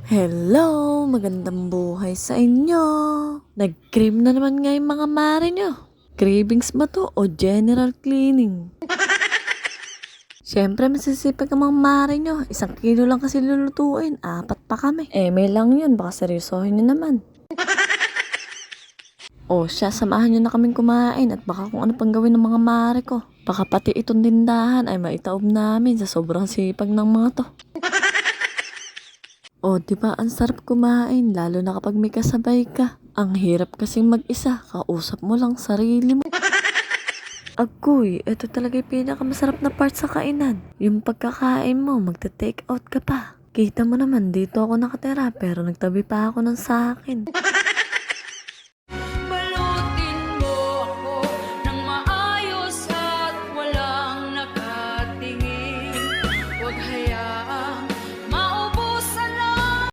Hello! Magandang buhay sa inyo! Nag-cream na naman nga yung mga mare nyo. Cravings ba to o general cleaning? Siyempre masisipag ang mga mare nyo. 1 kilo lang kasi lulutuin. 4 pa kami. May lang yun. Baka seryosohin nyo naman. O siya, samahan nyo na kaming kumain at baka kung ano pang gawin ng mga mare ko. Baka pati itong tindahan ay maitaob namin sa sobrang sipag ng mga to. O, di ba ang sarap kumain, lalo na kapag may kasabay ka. Ang hirap kasing mag-isa, kausap mo lang sarili mo. Agoy, ito talaga yung pinakamasarap na part sa kainan. Yung pagkakain mo, magta-take out ka pa. Kita mo naman, dito ako nakatira, pero nagtabi pa ako ng sakin.